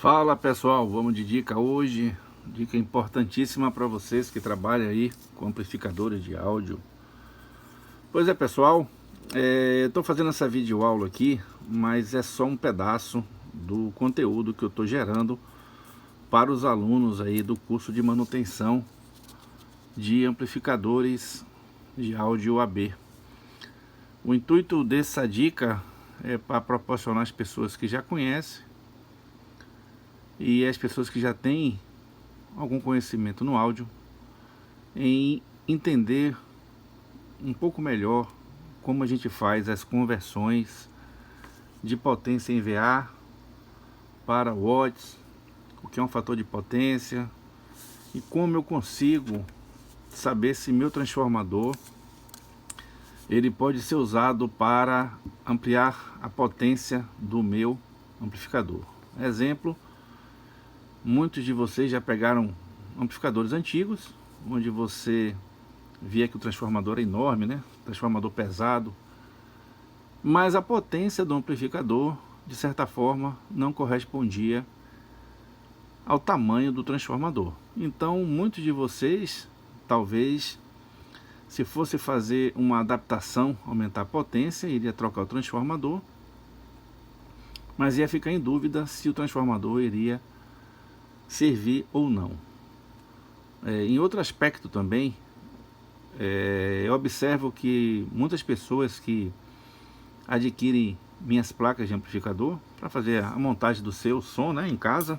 Fala pessoal, vamos de dica hoje, dica importantíssima para vocês que trabalham aí com amplificadores de áudio. Pois é pessoal, eu estou fazendo essa videoaula aqui, mas é só um pedaço do conteúdo que eu estou gerando para os alunos aí do curso de manutenção de amplificadores de áudio AB. O intuito dessa dica é para proporcionar às pessoas que já conhecem e as pessoas que já têm algum conhecimento no áudio em entender um pouco melhor como a gente faz as conversões de potência em VA para watts, o que é um fator de potência e como eu consigo saber se meu transformador ele pode ser usado para ampliar a potência do meu amplificador. Exemplo, muitos de vocês já pegaram amplificadores antigos, onde você via que o transformador é enorme, né? Transformador pesado, mas a potência do amplificador, de certa forma, não correspondia ao tamanho do transformador. Então, muitos de vocês, talvez, se fosse fazer uma adaptação, aumentar a potência, iria trocar o transformador, mas ia ficar em dúvida se o transformador iria servir ou não. Em outro aspecto também, eu observo que muitas pessoas que adquirem minhas placas de amplificador para fazer a montagem do seu som, né, em casa,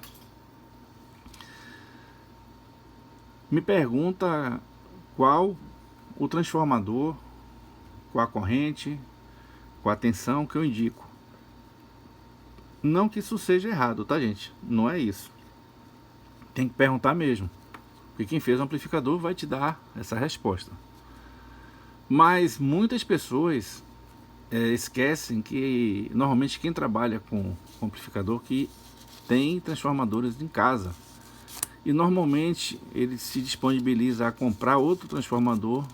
me pergunta qual o transformador, qual a corrente, qual a tensão que eu indico. Não que isso seja errado, tá gente? Não é isso. Tem que perguntar mesmo, porque quem fez o amplificador vai te dar essa resposta. Mas muitas pessoas esquecem que normalmente quem trabalha com amplificador que tem transformadores em casa, e normalmente ele se disponibiliza a comprar outro transformador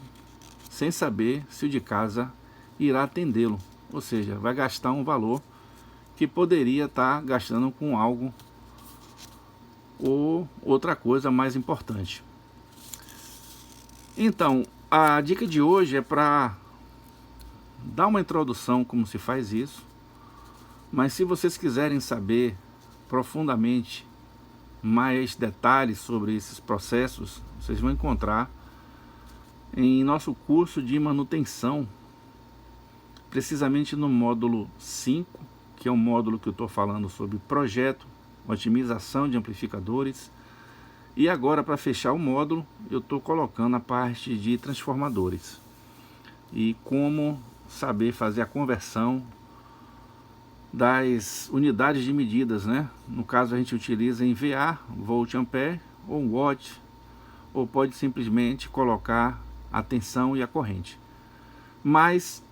sem saber se o de casa irá atendê-lo, ou seja, vai gastar um valor que poderia estar gastando com algo ou outra coisa mais importante. Então, a dica de hoje é para dar uma introdução como se faz isso, mas se vocês quiserem saber profundamente mais detalhes sobre esses processos, vocês vão encontrar em nosso curso de manutenção, precisamente no módulo 5, que é um módulo que eu estou falando sobre projeto, otimização de amplificadores. E agora, para fechar o módulo, eu estou colocando a parte de transformadores e como saber fazer a conversão das unidades de medidas, né? No caso a gente utiliza em VA, volt ampere ou watt, ou pode simplesmente colocar a tensão e a corrente. Mas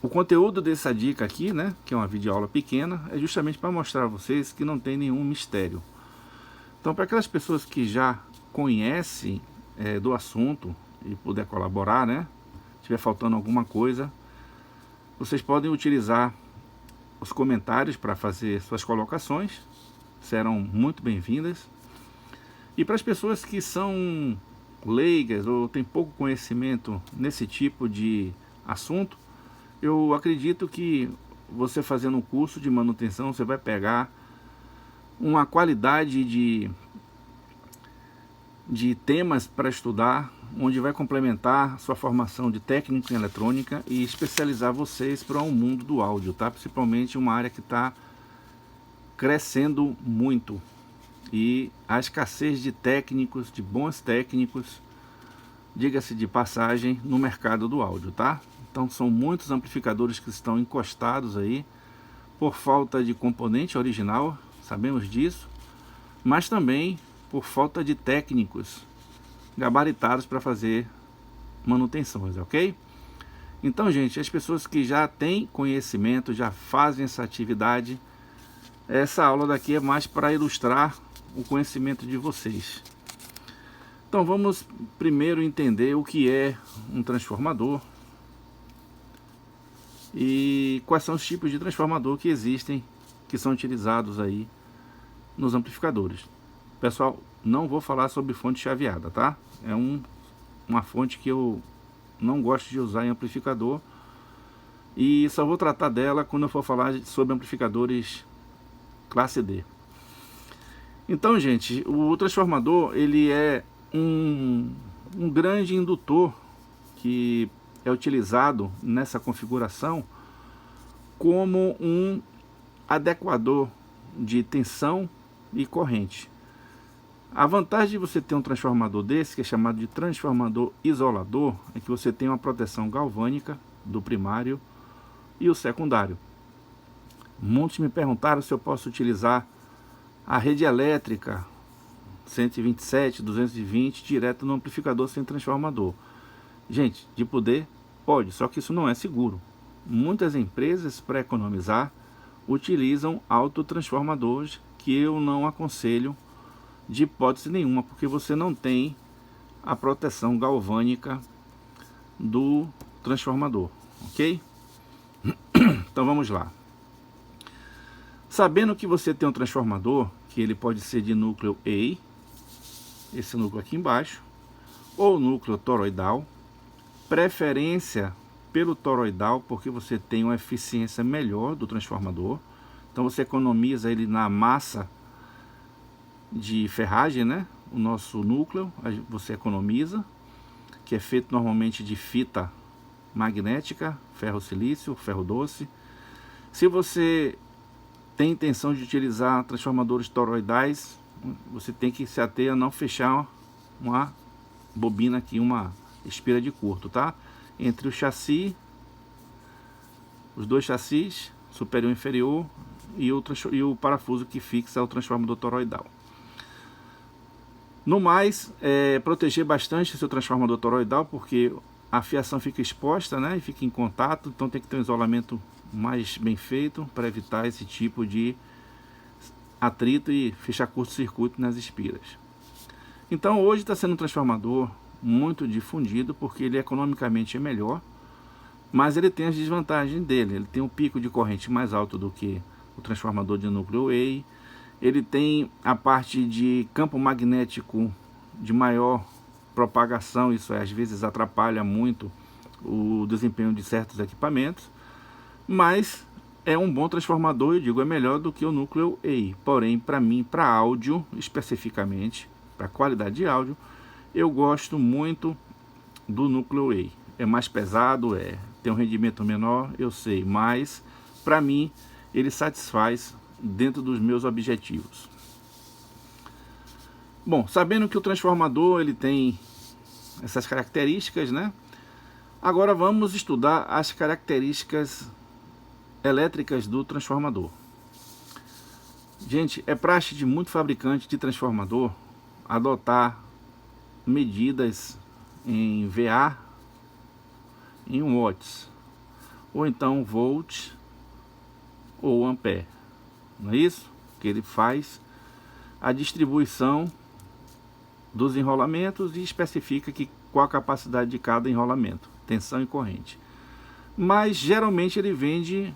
o conteúdo dessa dica aqui, né, que é uma videoaula pequena, é justamente para mostrar a vocês que não tem nenhum mistério. Então, para aquelas pessoas que já conhecem do assunto e puder colaborar, né, tiver faltando alguma coisa, vocês podem utilizar os comentários para fazer suas colocações, serão muito bem-vindas. E para as pessoas que são leigas ou têm pouco conhecimento nesse tipo de assunto, eu acredito que você fazendo um curso de manutenção, você vai pegar uma qualidade de temas para estudar, onde vai complementar sua formação de técnico em eletrônica e especializar vocês para um mundo do áudio, tá? Principalmente uma área que está crescendo muito e a escassez de técnicos, de bons técnicos, diga-se de passagem, no mercado do áudio, tá? Então são muitos amplificadores que estão encostados aí por falta de componente original, sabemos disso, mas também por falta de técnicos gabaritados para fazer manutenções, ok? Então, gente, as pessoas que já têm conhecimento, já fazem essa atividade, essa aula daqui é mais para ilustrar o conhecimento de vocês. Então vamos primeiro entender o que é um transformador e quais são os tipos de transformador que existem, que são utilizados aí nos amplificadores. Pessoal, não vou falar sobre fonte chaveada, tá? É uma fonte que eu não gosto de usar em amplificador, e só vou tratar dela quando eu for falar sobre amplificadores classe D. Então, gente, o transformador, ele é um grande indutor que é utilizado nessa configuração como um adequador de tensão e corrente. A vantagem de você ter um transformador desse, que é chamado de transformador isolador, é que você tem uma proteção galvânica do primário e o secundário. Muitos me perguntaram se eu posso utilizar a rede elétrica 127, 220 direto no amplificador sem transformador. Gente, de poder pode, só que isso não é seguro. Muitas empresas, para economizar, utilizam autotransformadores, que eu não aconselho de hipótese nenhuma, porque você não tem a proteção galvânica do transformador, ok? Então vamos lá. Sabendo que você tem um transformador, que ele pode ser de núcleo EI, esse núcleo aqui embaixo, ou núcleo toroidal, preferência pelo toroidal, porque você tem uma eficiência melhor do transformador, então você economiza ele na massa de ferragem, né? O nosso núcleo você economiza, que é feito normalmente de fita magnética, ferro silício, ferro doce. Se você tem intenção de utilizar transformadores toroidais, você tem que se ater a não fechar uma bobina aqui, uma espira de curto, tá? Entre o chassi, os dois chassis, superior e inferior, e o parafuso que fixa o transformador toroidal. No mais, proteger bastante o seu transformador toroidal, porque a fiação fica exposta, né, e fica em contato, então tem que ter um isolamento mais bem feito para evitar esse tipo de atrito e fechar curto-circuito nas espiras. Então hoje está sendo um transformador muito difundido, porque ele economicamente é melhor, mas ele tem as desvantagens dele. Ele tem um pico de corrente mais alto do que o transformador de núcleo EI, ele tem a parte de campo magnético de maior propagação, isso às vezes atrapalha muito o desempenho de certos equipamentos, mas é um bom transformador, eu digo, é melhor do que o núcleo EI. Porém, para mim, para áudio especificamente, para qualidade de áudio, eu gosto muito do núcleo EI. É mais pesado, tem um rendimento menor, eu sei, mas para mim ele satisfaz dentro dos meus objetivos. Bom, sabendo que o transformador ele tem essas características, né? Agora vamos estudar as características elétricas do transformador. Gente, é praxe de muito fabricante de transformador adotar medidas em VA, em watts, ou então volt ou ampere. Não é isso? Que ele faz a distribuição dos enrolamentos e especifica qual a capacidade de cada enrolamento, tensão e corrente. Mas geralmente ele vende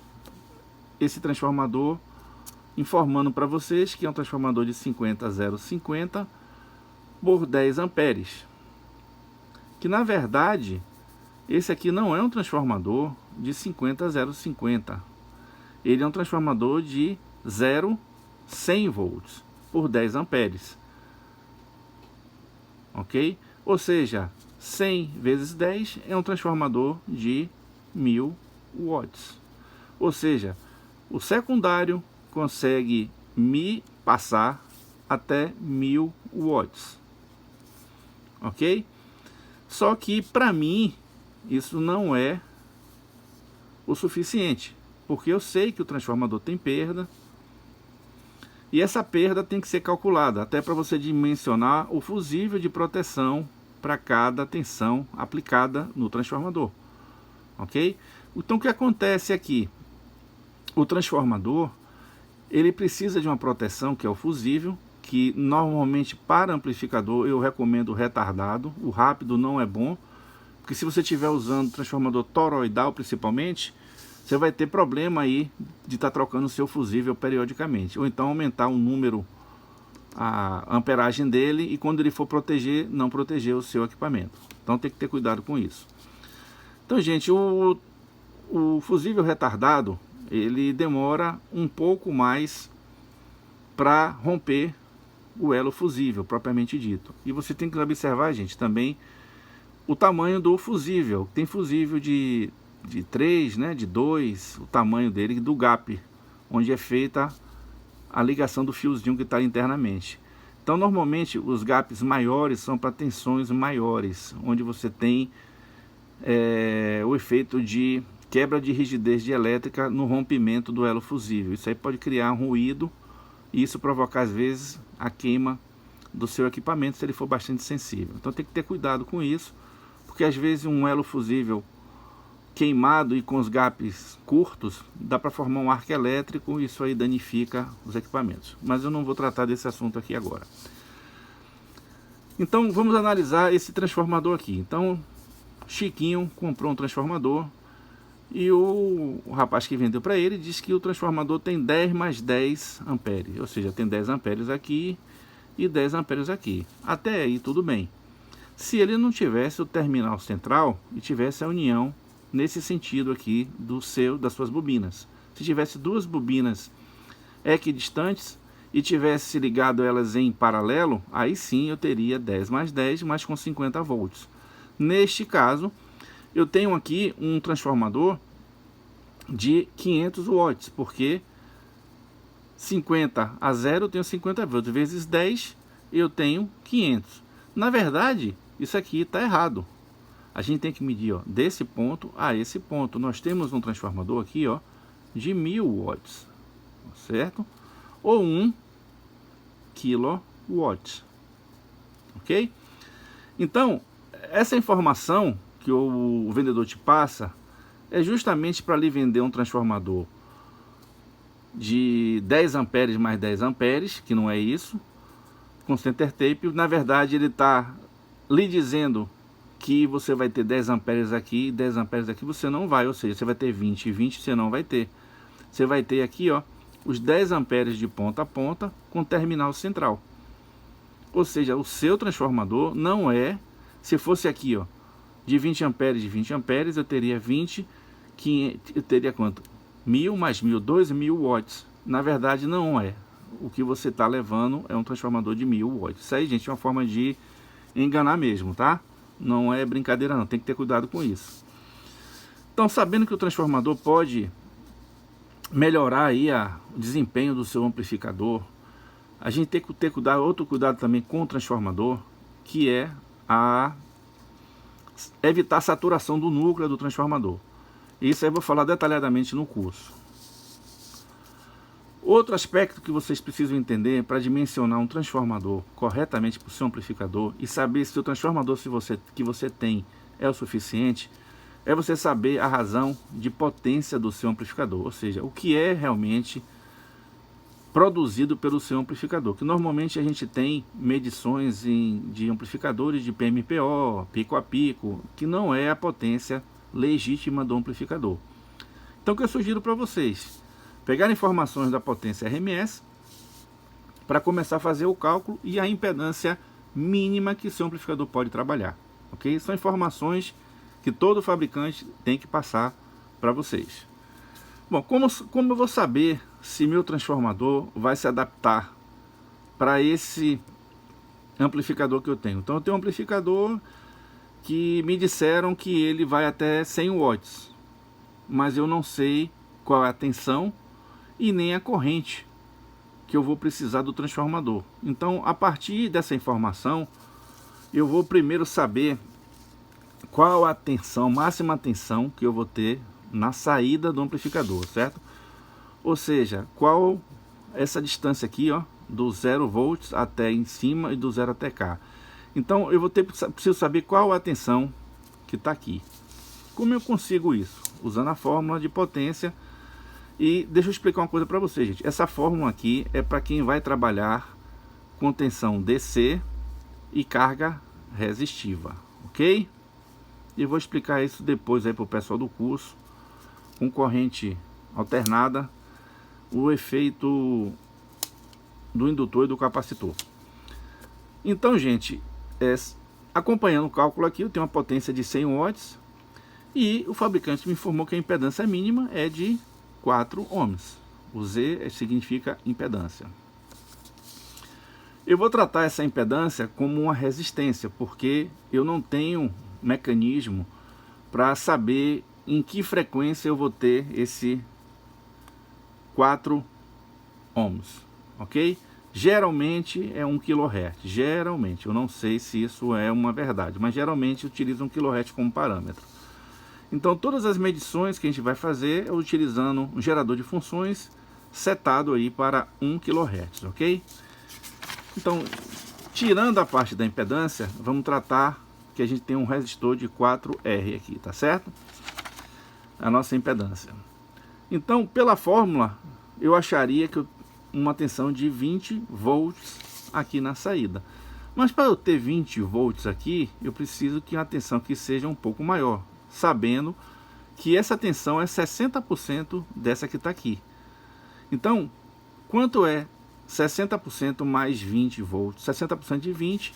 esse transformador informando para vocês que é um transformador de 50 a 0,50 por 10 amperes. Que na verdade esse aqui não é um transformador de 50 a 0,50. Ele é um transformador de 100 volts por 10 amperes. Ok? Ou seja, 100 vezes 10 é um transformador de 1000 watts. Ou seja, o secundário consegue me passar até 1000 watts. Ok? Só que para mim isso não é o suficiente, porque eu sei que o transformador tem perda, e essa perda tem que ser calculada, até para você dimensionar o fusível de proteção para cada tensão aplicada no transformador. Ok? Então o que acontece aqui? O transformador ele precisa de uma proteção que é o fusível, que normalmente para amplificador eu recomendo retardado. O rápido não é bom, porque se você estiver usando transformador toroidal principalmente, você vai ter problema aí de estar trocando o seu fusível periodicamente, ou então aumentar o número a amperagem dele e quando ele for proteger, não proteger o seu equipamento. Então tem que ter cuidado com isso. Então, gente, o fusível retardado, ele demora um pouco mais para romper o elo fusível, propriamente dito. E você tem que observar, gente, também o tamanho do fusível. Tem fusível de 3, né, de 2, o tamanho dele, do gap, onde é feita a ligação do fiozinho que está internamente. Então, normalmente, os gaps maiores são para tensões maiores, onde você tem o efeito de quebra de rigidez dielétrica no rompimento do elo fusível. Isso aí pode criar um ruído e isso provocar, às vezes, a queima do seu equipamento, se ele for bastante sensível. Então, tem que ter cuidado com isso, porque, às vezes, um elo fusível queimado e com os gaps curtos, dá para formar um arco elétrico e isso aí danifica os equipamentos. Mas eu não vou tratar desse assunto aqui agora. Então vamos analisar esse transformador aqui. Então Chiquinho comprou um transformador e o rapaz que vendeu para ele disse que o transformador tem 10 mais 10 amperes, ou seja, tem 10 amperes aqui e 10 amperes aqui. Até aí tudo bem. Se ele não tivesse o terminal central e tivesse a união nesse sentido aqui das suas bobinas. Se tivesse duas bobinas equidistantes e tivesse ligado elas em paralelo, aí sim eu teria 10 mais 10, mas com 50 volts. Neste caso, eu tenho aqui um transformador de 500 watts, porque 50 a 0 eu tenho 50 volts, vezes 10 eu tenho 500. Na verdade, isso aqui está errado. A gente tem que medir, ó, desse ponto a esse ponto. Nós temos um transformador aqui, ó, de 1000 watts, certo? Ou 1 kW, ok? Então, essa informação que o vendedor te passa é justamente para lhe vender um transformador de 10 amperes mais 10 amperes, que não é isso, com center tape. Na verdade, ele está lhe dizendo que você vai ter 10 amperes aqui e 10 amperes aqui, você não vai, ou seja, você vai ter 20 e 20 você não vai ter. Você vai ter aqui, ó, os 10 amperes de ponta a ponta com terminal central. Ou seja, o seu transformador não é, se fosse aqui, ó, de 20 amperes, eu teria 20, eu teria quanto? 1000 mais 1000, 2000 watts. Na verdade, não é. O que você está levando é um transformador de 1000 watts. Isso aí, gente, é uma forma de enganar mesmo, tá? Não é brincadeira não, tem que ter cuidado com isso. Então, sabendo que o transformador pode melhorar aí o desempenho do seu amplificador, a gente tem que ter cuidado, outro cuidado também com o transformador, que é evitar a saturação do núcleo do transformador. Isso aí eu vou falar detalhadamente no curso. Outro aspecto que vocês precisam entender para dimensionar um transformador corretamente para o seu amplificador e saber se o transformador que você tem é o suficiente, é você saber a razão de potência do seu amplificador, ou seja, o que é realmente produzido pelo seu amplificador, que normalmente a gente tem medições de amplificadores de PMPO, pico a pico, que não é a potência legítima do amplificador. Então o que eu sugiro para vocês? Pegar informações da potência RMS para começar a fazer o cálculo e a impedância mínima que seu amplificador pode trabalhar, ok? São informações que todo fabricante tem que passar para vocês. Bom, como eu vou saber se meu transformador vai se adaptar para esse amplificador que eu tenho? Então eu tenho um amplificador que me disseram que ele vai até 100 watts, mas eu não sei qual é a tensão e nem a corrente que eu vou precisar do transformador. Então, a partir dessa informação, eu vou primeiro saber qual a tensão, máxima tensão que eu vou ter na saída do amplificador, certo? Ou seja, qual essa distância aqui, ó, do 0 volts até em cima e do 0 até cá. Então, eu preciso saber qual a tensão que está aqui. Como eu consigo isso? Usando a fórmula de potência. E deixa eu explicar uma coisa para vocês, gente. Essa fórmula aqui é para quem vai trabalhar com tensão DC e carga resistiva, ok? E vou explicar isso depois aí para o pessoal do curso. Com corrente alternada, o efeito do indutor e do capacitor. Então, gente, acompanhando o cálculo aqui, eu tenho uma potência de 100 watts e o fabricante me informou que a impedância mínima é de 4 ohms. O Z significa impedância. Eu vou tratar essa impedância como uma resistência, porque eu não tenho mecanismo para saber em que frequência eu vou ter esse 4 ohms, ok? Geralmente é 1 kHz, geralmente, eu não sei se isso é uma verdade, mas geralmente utiliza 1 kHz como parâmetro. Então todas as medições que a gente vai fazer é utilizando um gerador de funções setado aí para 1 kHz, ok? Então, tirando a parte da impedância, vamos tratar que a gente tem um resistor de 4R aqui, tá certo? A nossa impedância. Então, pela fórmula, eu acharia que uma tensão de 20 volts aqui na saída. Mas para eu ter 20 volts aqui, eu preciso que a tensão aqui seja um pouco maior, sabendo que essa tensão é 60% dessa que está aqui. Então, quanto é 60% mais 20 volts? 60% de 20.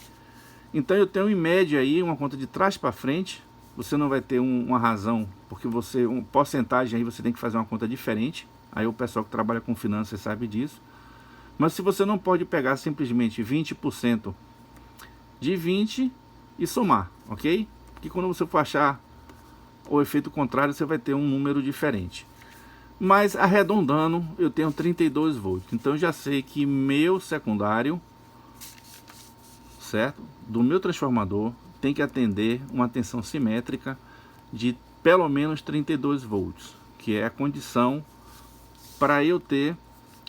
Então eu tenho em média aí uma conta de trás para frente. Você não vai ter uma razão, porque uma porcentagem aí você tem que fazer uma conta diferente. Aí o pessoal que trabalha com finanças sabe disso. Mas se você não pode pegar simplesmente 20% de 20 e somar, ok? Porque quando você for achar o efeito contrário, você vai ter um número diferente. Mas arredondando, eu tenho 32 volts. Então eu já sei que meu secundário, certo? Do meu transformador tem que atender uma tensão simétrica de pelo menos 32 volts, que é a condição para eu ter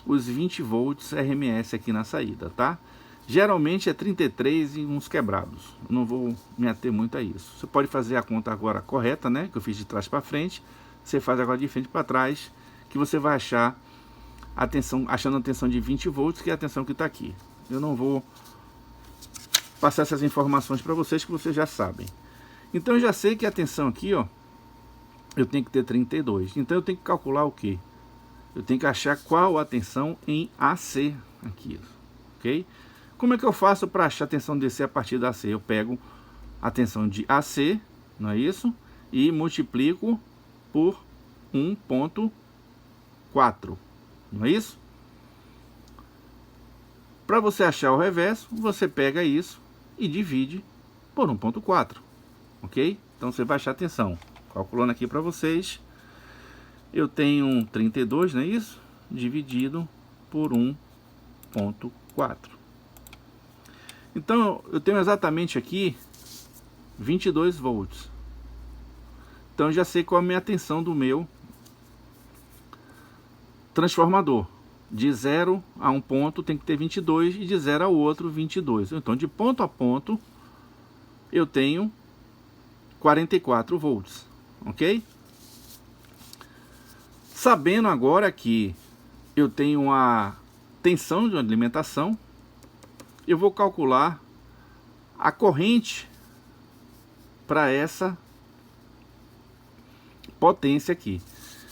os 20 volts RMS aqui na saída, tá? Geralmente é 33 e uns quebrados. Eu não vou me ater muito a isso. Você pode fazer a conta agora correta, né? Que eu fiz de trás para frente. Você faz agora de frente para trás, que você vai achar a tensão, achando a tensão de 20 volts, que é a tensão que está aqui. Eu não vou passar essas informações para vocês, que vocês já sabem. Então eu já sei que a tensão aqui, ó, eu tenho que ter 32. Então eu tenho que calcular o quê? Eu tenho que achar qual a tensão em AC aqui, ok? Como é que eu faço para achar a tensão DC a partir da AC? Eu pego a tensão de AC, não é isso? E multiplico por 1.4, não é isso? Para você achar o reverso, você pega isso e divide por 1.4, ok? Então você vai achar a tensão. Calculando aqui para vocês, eu tenho 32, não é isso? Dividido por 1.4. Então eu tenho exatamente aqui 22 volts. Então eu já sei qual é a minha tensão do meu transformador. De 0 a um ponto tem que ter 22 e de 0 ao outro 22. Então de ponto a ponto eu tenho 44 volts, ok? Sabendo agora que eu tenho uma tensão de alimentação, eu vou calcular a corrente para essa potência aqui.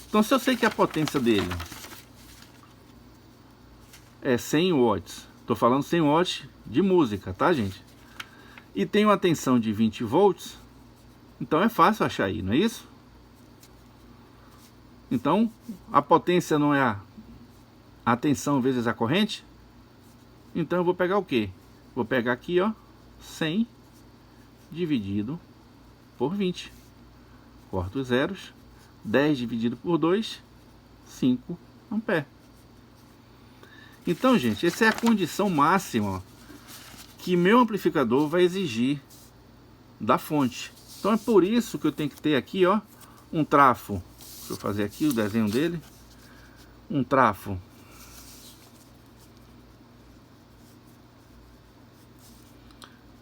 Então se eu sei que a potência dele é 100 watts, estou falando 100 watts de música, tá, gente? E tem uma tensão de 20 volts, então é fácil achar aí, não é isso? Então a potência não é a tensão vezes a corrente? Então eu vou pegar o que? Vou pegar aqui, ó, 100 dividido por 20. Corto os zeros. 10 dividido por 2, 5 amperes. Então, gente, essa é a condição máxima que meu amplificador vai exigir da fonte. Então é por isso que eu tenho que ter aqui, ó, um trafo. Deixa eu fazer aqui o desenho dele. Um trafo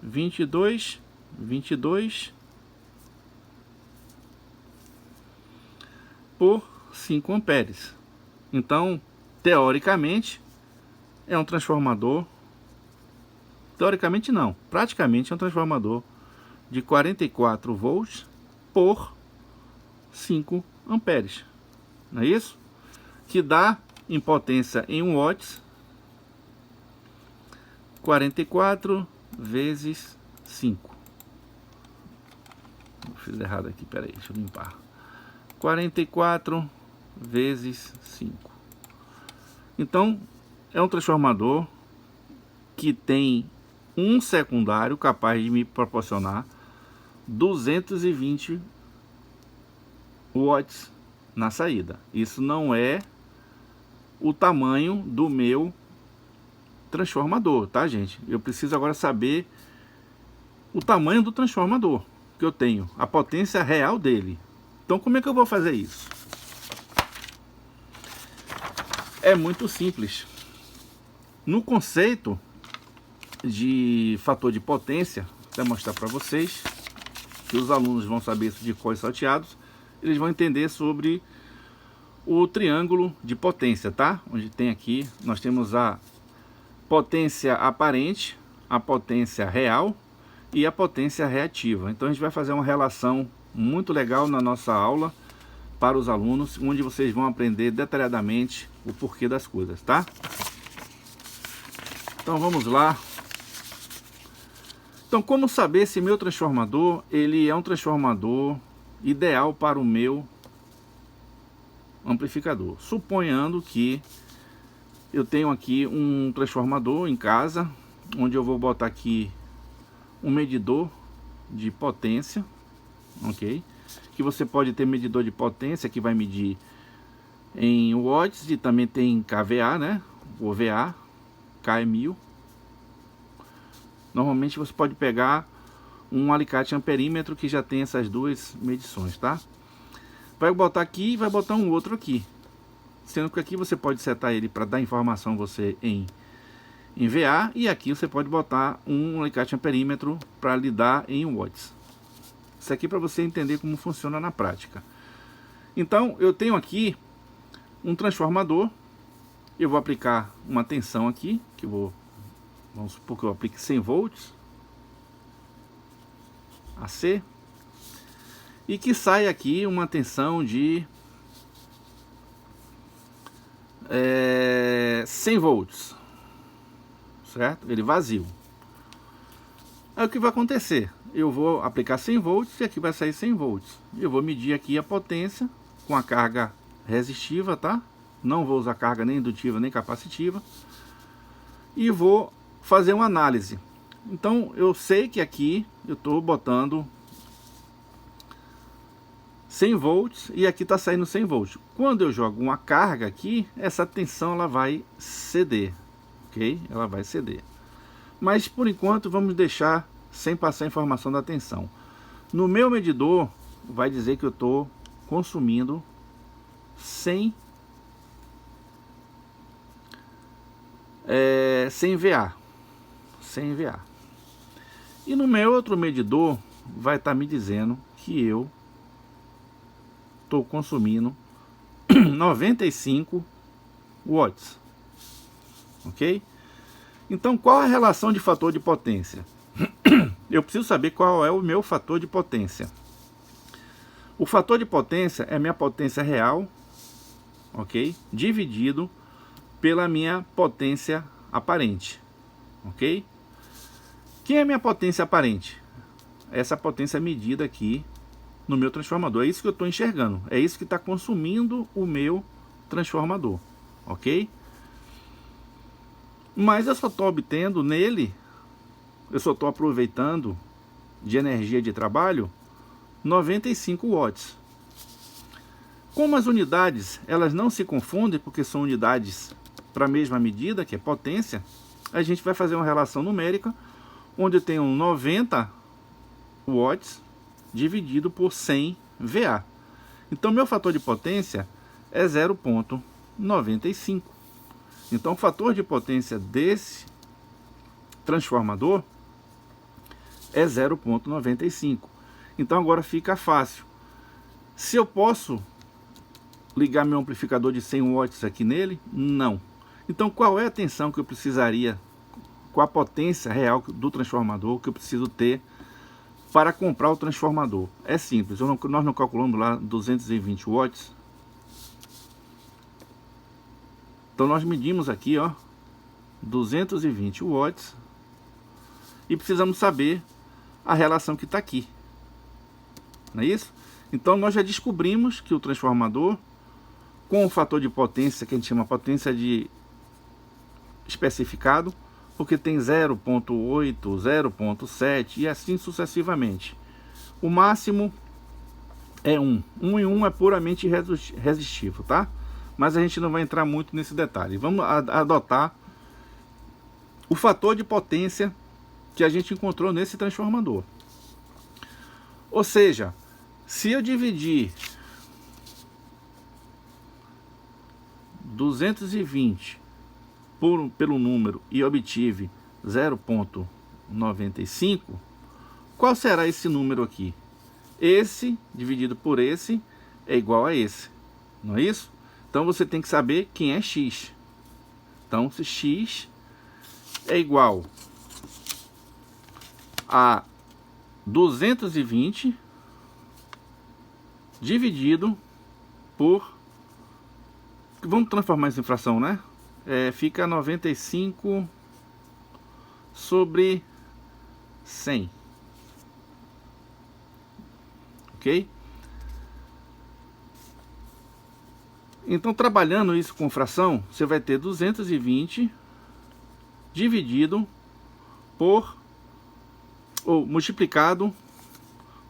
vinte e dois por 5 amperes. Então, teoricamente, é um transformador. Teoricamente não, praticamente é um transformador de 44 volts por 5 amperes. Não é isso? Que dá em potência em 1 watts 44 vezes 5. Eu fiz errado aqui, peraí, deixa eu limpar. 44 vezes 5. Então, é um transformador que tem um secundário capaz de me proporcionar 220 watts na saída. Isso não é o tamanho do meu transformador, tá, gente? Eu preciso agora saber o tamanho do transformador que eu tenho, a potência real dele. Então, como é que eu vou fazer isso? É muito simples. No conceito de fator de potência, vou mostrar para vocês, que os alunos vão saber isso de cor e salteados, eles vão entender sobre o triângulo de potência, tá? Onde tem aqui, nós temos a potência aparente, a potência real e a potência reativa. Então a gente vai fazer uma relação muito legal na nossa aula para os alunos, onde vocês vão aprender detalhadamente o porquê das coisas, tá? Então vamos lá. Então, como saber se meu transformador ele é um transformador ideal para o meu amplificador? Suponhando que eu tenho aqui um transformador em casa, onde eu vou botar aqui um medidor de potência, ok? Que você pode ter medidor de potência que vai medir em watts e também tem kVA, né? O VA, K é 1000. Normalmente você pode pegar um alicate amperímetro que já tem essas duas medições, tá? Vai botar aqui e vai botar um outro aqui. Sendo que aqui você pode setar ele para dar informação você em VA, e aqui você pode botar um alicate amperímetro para lhe dar em watts. Isso aqui para você entender como funciona na prática. Então eu tenho aqui um transformador. Eu vou aplicar uma tensão aqui, que vamos supor que eu aplique 100 volts AC, e que sai aqui uma tensão de 100 volts, certo? Ele vazio. Aí o que vai acontecer? Eu vou aplicar 100 volts e aqui vai sair 100 volts. Eu vou medir aqui a potência com a carga resistiva, tá? Não vou usar carga nem indutiva nem capacitiva. E vou fazer uma análise. Então eu sei que aqui eu estou botando 100 volts e aqui está saindo 100 volts. Quando eu jogo uma carga aqui, essa tensão ela vai ceder, ok? Ela vai ceder. Mas por enquanto vamos deixar sem passar a informação da tensão. No meu medidor vai dizer que eu estou consumindo 100 VA. 100 VA. E no meu outro medidor vai estar me dizendo que eu estou consumindo 95 watts, ok? Então qual é a relação de fator de potência? Eu preciso saber qual é o meu fator de potência. O fator de potência é minha potência real, ok? Dividido pela minha potência aparente, ok? Que é minha potência aparente? Essa potência medida aqui no meu transformador. É isso que eu estou enxergando. É isso que está consumindo o meu transformador, ok? Mas eu só estou obtendo nele, eu só estou aproveitando de energia de trabalho 95 watts. Como as unidades elas não se confundem, porque são unidades para a mesma medida, que é potência, a gente vai fazer uma relação numérica onde eu tenho 90 watts dividido por 100 VA. Então meu fator de potência é 0,95. Então o fator de potência desse transformador é 0,95. Então agora fica fácil. Se eu posso ligar meu amplificador de 100 watts aqui nele? Não. Então qual é a tensão que eu precisaria, qual a potência real do transformador que eu preciso ter para comprar o transformador? É simples, nós não calculamos lá 220 watts. Então nós medimos aqui, ó, 220 watts e precisamos saber a relação que está aqui. Não é isso? Então nós já descobrimos que o transformador, com o fator de potência, que a gente chama potência de especificado, porque tem 0.8, 0.7 e assim sucessivamente. O máximo é 1. 1 e 1 é puramente resistivo, tá? Mas a gente não vai entrar muito nesse detalhe. Vamos adotar o fator de potência que a gente encontrou nesse transformador. Ou seja, se eu dividir 220 pelo número e obtive 0.95, qual será esse número aqui? Esse dividido por esse é igual a esse, não é isso? Então você tem que saber quem é x. Então se x é igual a 220 dividido por... Vamos transformar isso em fração, né? Fica 95 sobre 100. Ok? Então, trabalhando isso com fração, você vai ter 220 dividido por, ou multiplicado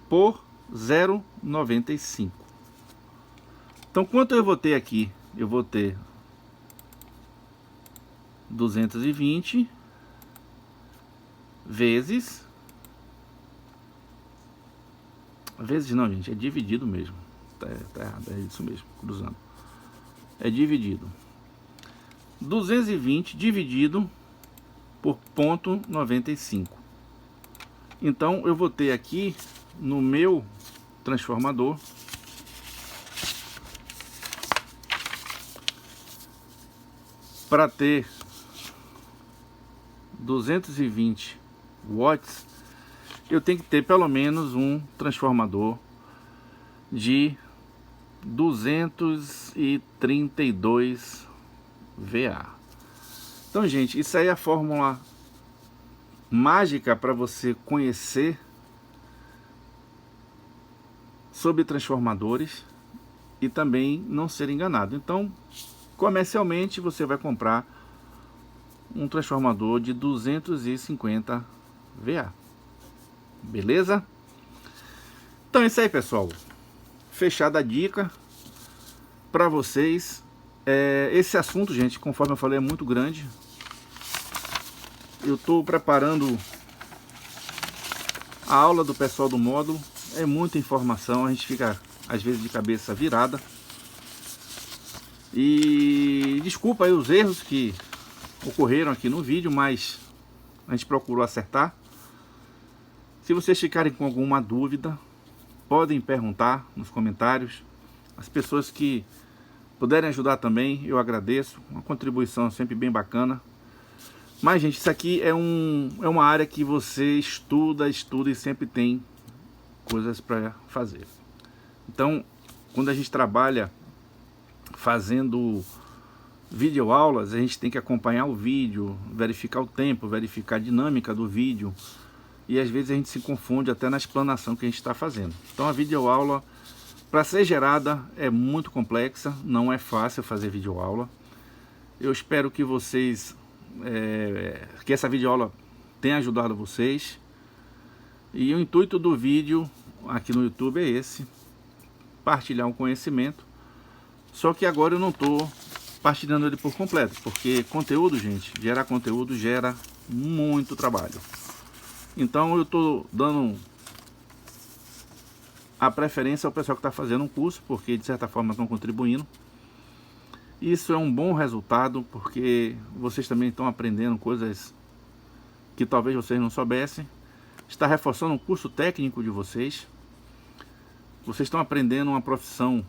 por 0,95. Então, quanto eu vou ter aqui? Eu vou ter 220 vezes não, gente, é dividido mesmo. Tá errado, é isso mesmo, cruzando. É dividido. 220 dividido por 0,95. Então eu vou ter aqui no meu transformador para ter 220 watts, eu tenho que ter pelo menos um transformador de 232 VA. Então, gente, isso aí é a fórmula mágica para você conhecer sobre transformadores e também não ser enganado. Então, comercialmente, você vai comprar um transformador de 250 VA. Beleza? Então é isso aí, pessoal. Fechada a dica para vocês. Esse assunto, gente, conforme eu falei, é muito grande. Eu estou preparando a aula do pessoal do módulo. É muita informação, a gente fica às vezes de cabeça virada. E desculpa aí os erros que ocorreram aqui no vídeo, mas a gente procurou acertar. Se vocês ficarem com alguma dúvida, podem perguntar nos comentários. As pessoas que puderem ajudar também, eu agradeço. Uma contribuição sempre bem bacana. Mas, gente, isso aqui é uma área que você estuda e sempre tem coisas para fazer. Então, quando a gente trabalha fazendo videoaulas, a gente tem que acompanhar o vídeo, verificar o tempo, verificar a dinâmica do vídeo. E às vezes a gente se confunde até na explanação que a gente está fazendo. Então a videoaula, para ser gerada, é muito complexa, não é fácil fazer videoaula. Eu espero que vocês, que essa videoaula tenha ajudado vocês. E o intuito do vídeo aqui no YouTube é esse, partilhar um conhecimento. Só que agora eu não estou partilhando ele por completo, porque conteúdo, gente, gerar conteúdo gera muito trabalho. Então eu estou dando a preferência ao pessoal que está fazendo um curso, porque de certa forma estão contribuindo. Isso é um bom resultado, porque vocês também estão aprendendo coisas que talvez vocês não soubessem. Está reforçando um curso técnico de vocês. Vocês estão aprendendo uma profissão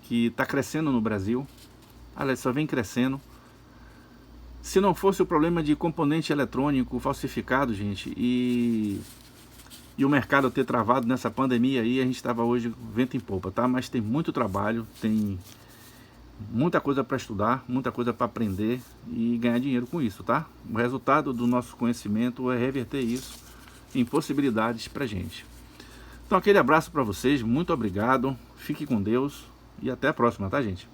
que está crescendo no Brasil. Aliás, só vem crescendo. Se não fosse o problema de componente eletrônico falsificado, gente, e o mercado ter travado nessa pandemia aí, a gente estava hoje vento em popa, tá? Mas tem muito trabalho, tem muita coisa para estudar, muita coisa para aprender e ganhar dinheiro com isso, tá? O resultado do nosso conhecimento é reverter isso em possibilidades pra gente. Então aquele abraço para vocês, muito obrigado, fique com Deus e até a próxima, tá, gente?